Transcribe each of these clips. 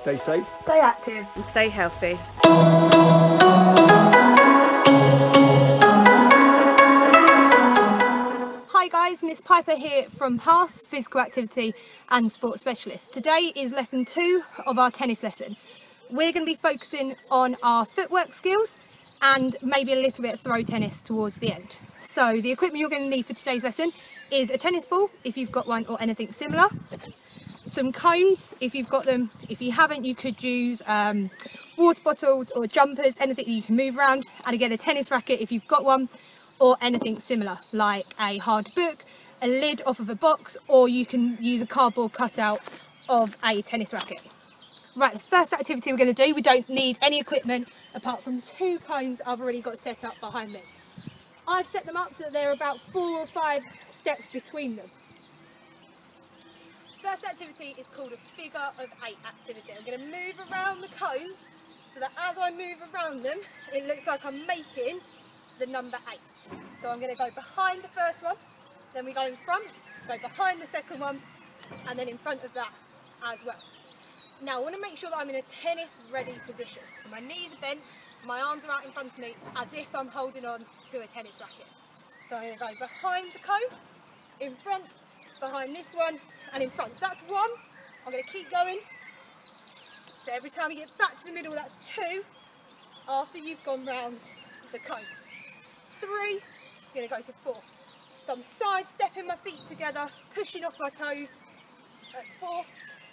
Stay safe. Stay active. And stay healthy. Hi guys, Miss Piper here from PASS, Physical Activity and Sport Specialist. Today is lesson 2 of our tennis lesson. We're going to be focusing on our footwork skills and maybe a little bit of throw tennis towards the end. So the equipment you're going to need for today's lesson is a tennis ball, if you've got one or anything similar, some cones if you've got them. If you haven't, you could use water bottles or jumpers, anything that you can move around, and again a tennis racket if you've got one, or anything similar like a hard book, a lid off of a box, or you can use a cardboard cutout of a tennis racket. Right, the first activity we're going to do, we don't need any equipment apart from 2 cones I've already got set up behind me. I've set them up so that there are about 4 or 5 steps between them. First activity is called a figure of 8 activity. I'm going to move around the cones so that as I move around them, it looks like I'm making the number 8. So I'm going to go behind the first one, then we go in front, go behind the second one, and then in front of that as well. Now I want to make sure that I'm in a tennis ready position. So my knees are bent, my arms are out in front of me as if I'm holding on to a tennis racket. So I'm going to go behind the cone, in front, behind this one, and in front. So that's 1. I'm going to keep going. So every time you get back to the middle, that's 2 after you've gone round the cones. 3, you're going to go to 4. So I'm sidestepping my feet together, pushing off my toes. That's 4.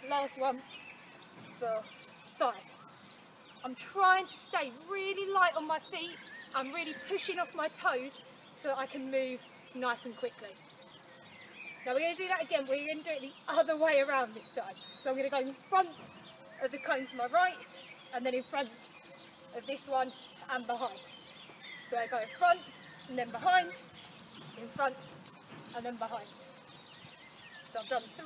Last one for 5. I'm trying to stay really light on my feet. I'm really pushing off my toes so that I can move nice and quickly. Now we're going to do that again, we're going to do it the other way around this time. So I'm going to go in front of the cone to my right, and then in front of this one and behind. So I go in front and then behind, in front and then behind. So I've done 3.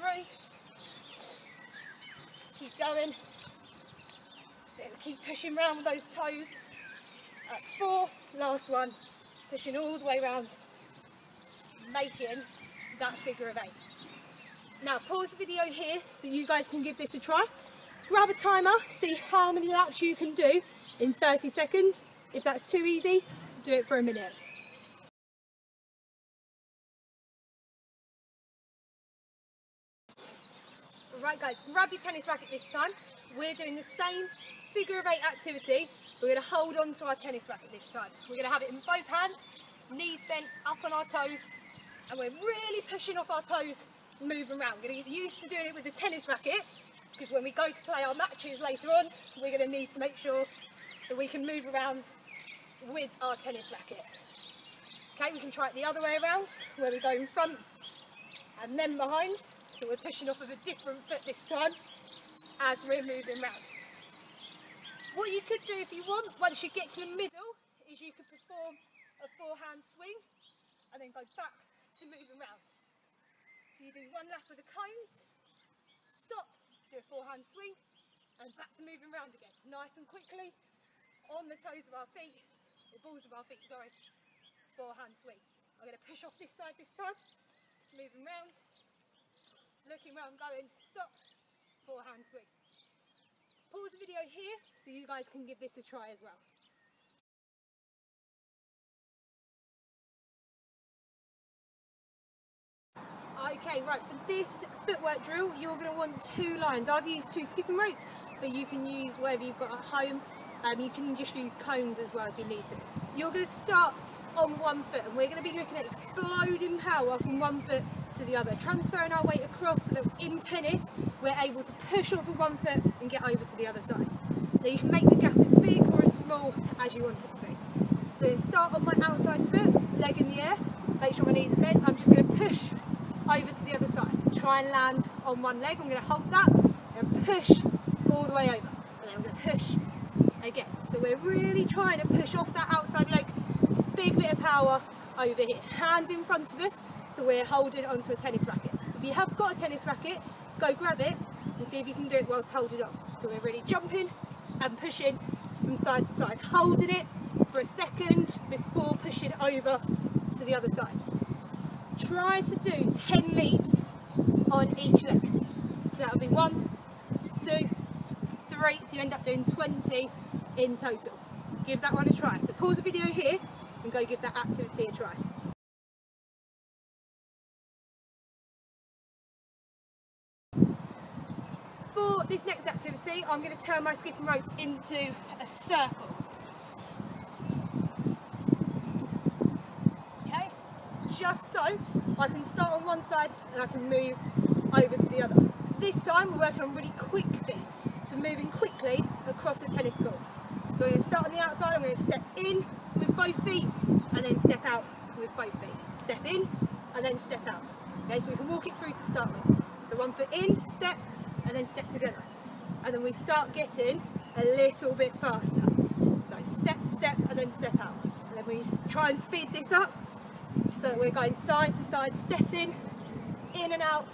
Keep going. So keep pushing around with those toes. That's 4. Last one. Pushing all the way around, making that figure of 8. Now pause the video here so you guys can give this a try. Grab a timer, see how many laps you can do in 30 seconds. If that's too easy, do it for a minute. Right guys, grab your tennis racket this time. We're doing the same figure of 8 activity. We're going to hold on to our tennis racket this time. We're going to have it in both hands, knees bent, up on our toes, and we're really pushing off our toes, moving around. We're going to get used to doing it with a tennis racket, because when we go to play our matches later on, we're going to need to make sure that we can move around with our tennis racket. Okay, we can try it the other way around, where we go in front and then behind. So we're pushing off of a different foot this time as we're moving around. What you could do if you want, once you get to the middle, is you could perform a forehand swing and then go back to move around. So you do 1 lap of the cones, stop, do a forehand swing, and back to moving around again, nice and quickly, on the toes of our feet, the balls of our feet, sorry, forehand swing. I'm going to push off this side this time, moving round, looking where I'm going, stop, forehand swing. Pause the video here so you guys can give this a try as well. Okay, right, for this footwork drill, you're going to want 2 lines. I've used 2 skipping ropes, but you can use whatever you've got at home. You can just use cones as well if you need to. You're going to start on 1 foot, and we're going to be looking at exploding power from 1 foot to the other, transferring our weight across so that in tennis, we're able to push off of 1 foot and get over to the other side. Now you can make the gap as big or as small as you want it to be. So start on my outside foot, leg in the air, make sure my knees are bent. I'm just going to push over to the other side. Try and land on 1 leg. I'm going to hold that and push all the way over. And then I'm going to push again. So we're really trying to push off that outside leg. Big bit of power over here. Hands in front of us, so we're holding onto a tennis racket. If you have got a tennis racket, go grab it and see if you can do it whilst holding on. So we're really jumping and pushing from side to side, holding it for a second before pushing over to the other side. Try to do 10 leaps on each leg. So that would be 1, 2, 3, 3, so you end up doing 20 in total. Give that one a try. So pause the video here and go give that activity a try. For this next activity, I'm going to turn my skipping ropes into a circle. Okay, just so I can start on one side and I can move over to the other. This time we're working on really quick feet, so moving quickly across the tennis court. So I'm going to start on the outside, I'm going to step in with both feet and then step out with both feet. Step in and then step out. Okay, so we can walk it through to start with. So 1 foot in, step, and then step together. And then we start getting a little bit faster. So step, step, and then step out. And then we try and speed this up so that we're going side to side, stepping, in and out.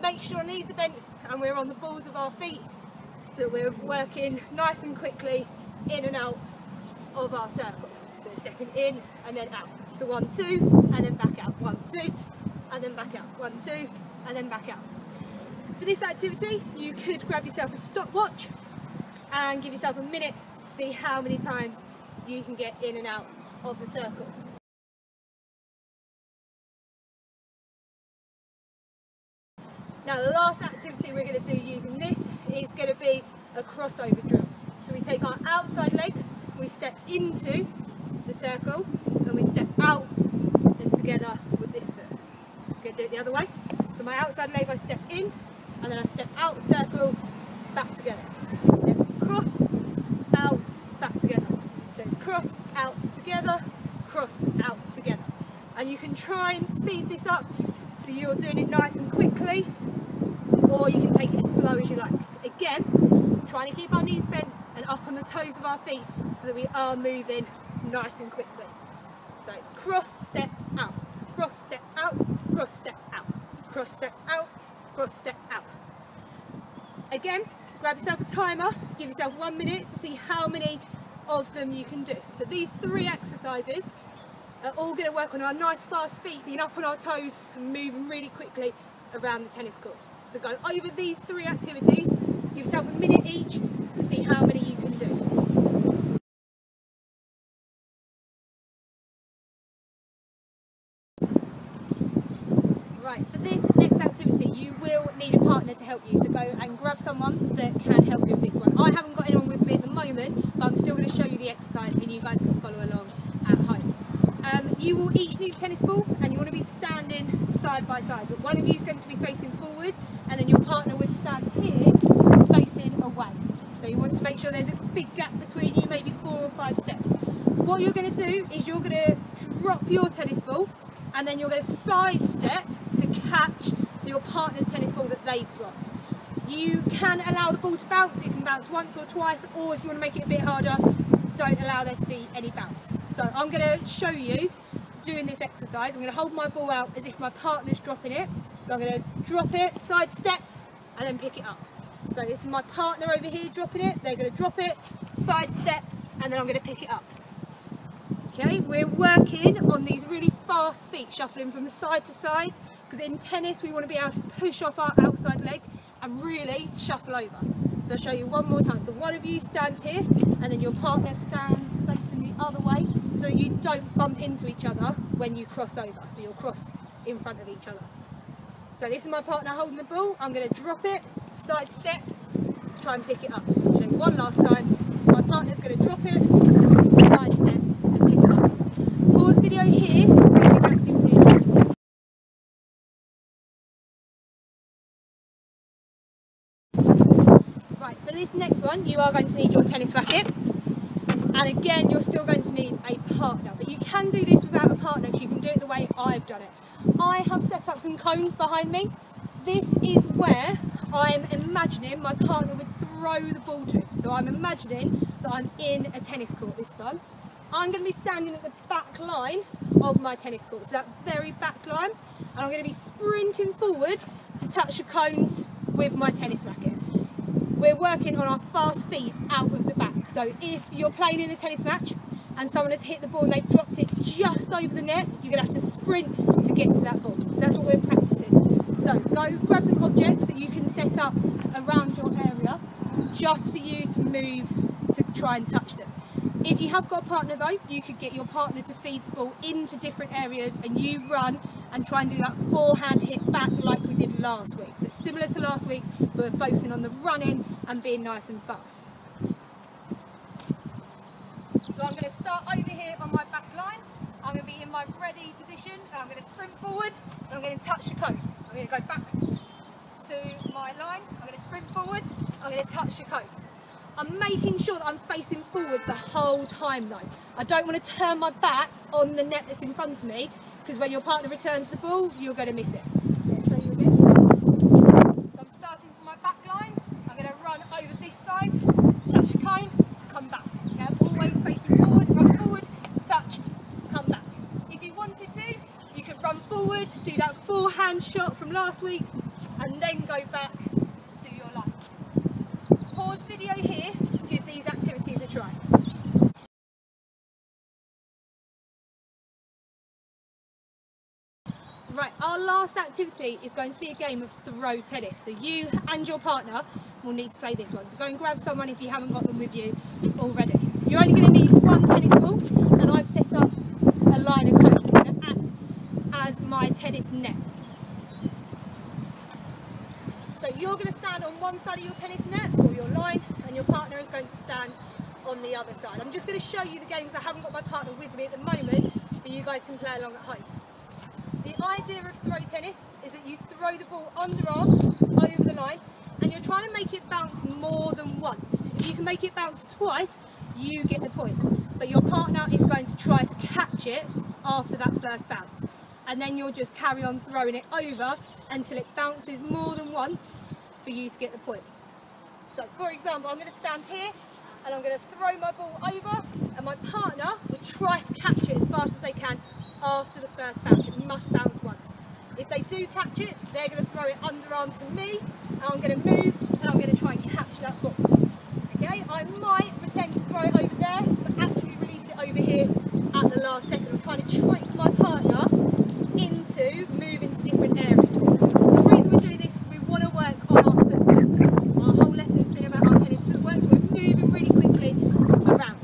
Make sure our knees are bent and we're on the balls of our feet so that we're working nice and quickly in and out of our circle. So stepping in and then out. So 1, 2, and then back out. 1, 2, and then back out. 1, 2, and then back out. For this activity, you could grab yourself a stopwatch and give yourself a minute to see how many times you can get in and out of the circle. Now the last activity we're going to do using this is going to be a crossover drill. So we take our outside leg, we step into the circle and we step out and together with this foot. I'm going to do it the other way. So my outside leg I step in and then I step out the circle, back together. Then cross, out, back together. So it's cross, out, together, cross, out, together. And you can try and speed this up so you're doing it nice and quickly, or you can take it as slow as you like. Again, trying to keep our knees bent and up on the toes of our feet so that we are moving nice and quickly. So it's cross, step, out, cross, step, out, cross, step, out, cross, step, out, cross, step, out. Again, grab yourself a timer, give yourself 1 minute to see how many of them you can do. So these 3 exercises are all going to work on our nice fast feet, being up on our toes and moving really quickly around the tennis court. So go over these 3 activities, give yourself a minute each to see how many you can do. Right, for this next activity you will need a partner to help you, so go and grab someone that can help you with this one. I haven't got anyone with me at the moment, but I'm still going to show you the exercise and you guys can follow along at home. You will each need a tennis ball and you want to be standing side by side, but one of you is going to be facing forward and then your partner would stand here facing away. So you want to make sure there's a big gap between you, maybe 4 or 5 steps. What you're going to do is you're going to drop your tennis ball and then you're going to sidestep to catch your partner's tennis ball that they've dropped. You can allow the ball to bounce, it can bounce once or twice, or if you want to make it a bit harder, don't allow there to be any bounce. So I'm going to show you doing this exercise. I'm going to hold my ball out as if my partner's dropping it. So I'm going to drop it, sidestep, and then pick it up. So this is my partner over here dropping it, they're going to drop it, sidestep, and then I'm going to pick it up. Okay, we're working on these really fast feet, shuffling from side to side, because in tennis we want to be able to push off our outside leg and really shuffle over. So I'll show you one more time. So one of you stands here and then your partner stands facing the other way so that you don't bump into each other when you cross over. So you'll cross in front of each other. So this is my partner holding the ball. I'm going to drop it, side step, try and pick it up. I'll show you one last time. My partner's going to drop it, side step and pick it up. Pause video here to get this activity again. Right, for this next one you are going to need your tennis racket, and again you're still going to need a partner, but you can do this without a partner because you can do it the way I've done it. I have set up some cones behind me. This is where I'm imagining my partner would throw the ball to. So I'm imagining that I'm in a tennis court this time. I'm going to be standing at the back line of my tennis court, so that very back line, and I'm going to be sprinting forward to touch the cones with my tennis racket. We're working on our fast feet out of the back, so if you're playing in a tennis match and someone has hit the ball and they've dropped it just over the net, you're going to have to sprint to get to that ball. So that's what we're practicing. So go grab some objects that you can set up around your area just for you to move to try and touch them. If you have got a partner though, you could get your partner to feed the ball into different areas and you run and try and do that forehand hit back like we did last week. So similar to last week, but we're focusing on the running and being nice and fast. So I'm going to start over here on my back line. I'm going to be in my ready position and I'm going to sprint forward and I'm going to touch the cone. I'm going to go back to my line, I'm going to sprint forward, I'm going to touch the cone. I'm making sure that I'm facing forward the whole time though. I don't want to turn my back on the net that's in front of me, because when your partner returns the ball, you're going to miss it. I'll show you again. So I'm starting from my back line, I'm going to run over this side, touch the cone, come back. Okay, I'm always facing forward, run forward, touch, come back. If you wanted to, you could run forward, do that forehand shot from last week, and then go back to your line. Pause video here to give these activities a try. Right, our last activity is going to be a game of throw tennis. So you and your partner will need to play this one. So go and grab someone if you haven't got them with you already. You're only going to need one tennis ball, and I've set up a line of cones that's going to act as my tennis net. So you're going to stand on one side of your tennis net or your line, and your partner is going to stand on the other side. I'm just going to show you the games. I haven't got my partner with me at the moment, but you guys can play along at home. The idea of throw tennis is that you throw the ball underarm over the line and you're trying to make it bounce more than once. If you can make it bounce twice, you get the point. But your partner is going to try to catch it after that first bounce. And then you'll just carry on throwing it over until it bounces more than once for you to get the point. So for example, I'm going to stand here and I'm going to throw my ball over, and my partner will try to catch it as fast as they can after the first bounce. It must bounce once. If they do catch it, they're going to throw it underarm to me, and I'm going to move and I'm going to try and catch that ball. Okay, I might pretend to throw it over there, but actually release it over here at the last second. I'm trying to trick my partner into moving to different areas. The reason we're doing this is we want to work on our footwork. Our whole lesson has been about our tennis footwork, so we're moving really quickly around.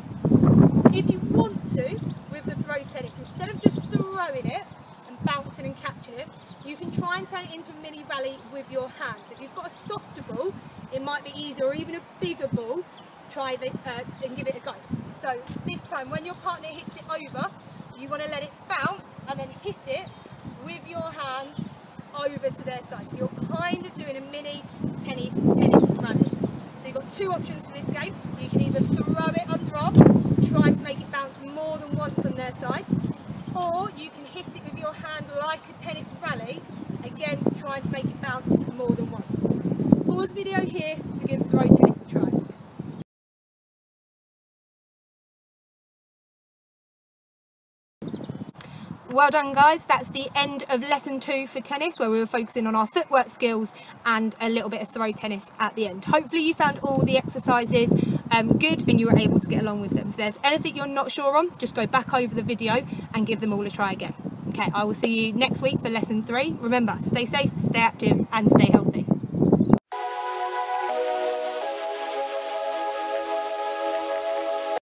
If you want to, with the throw tennis, instead of just throwing it and bouncing and catching it, you can try and turn it into a mini rally with your hands. If you've got a softer ball, it might be easier, or even a bigger ball, try and give it a go. So this time, when your partner hits it over, you want to let it bounce and then hit it with your hand over to their side. So you're kind of doing a mini tennis rally. So you've got two options for this game. You can either throw it underarm, try to make it bounce more than once on their side, or you can hit it with your hand like a tennis rally, again trying to make it bounce more than once. Pause video here to give throw tennis a try. Well done guys, that's the end of lesson 2 for tennis, where we were focusing on our footwork skills and a little bit of throw tennis at the end. Hopefully you found all the exercises good and you were able to get along with them. If there's anything you're not sure on, just go back over the video and give them all a try again. Okay, I will see you next week for lesson 3. Remember, stay safe, stay active and stay healthy.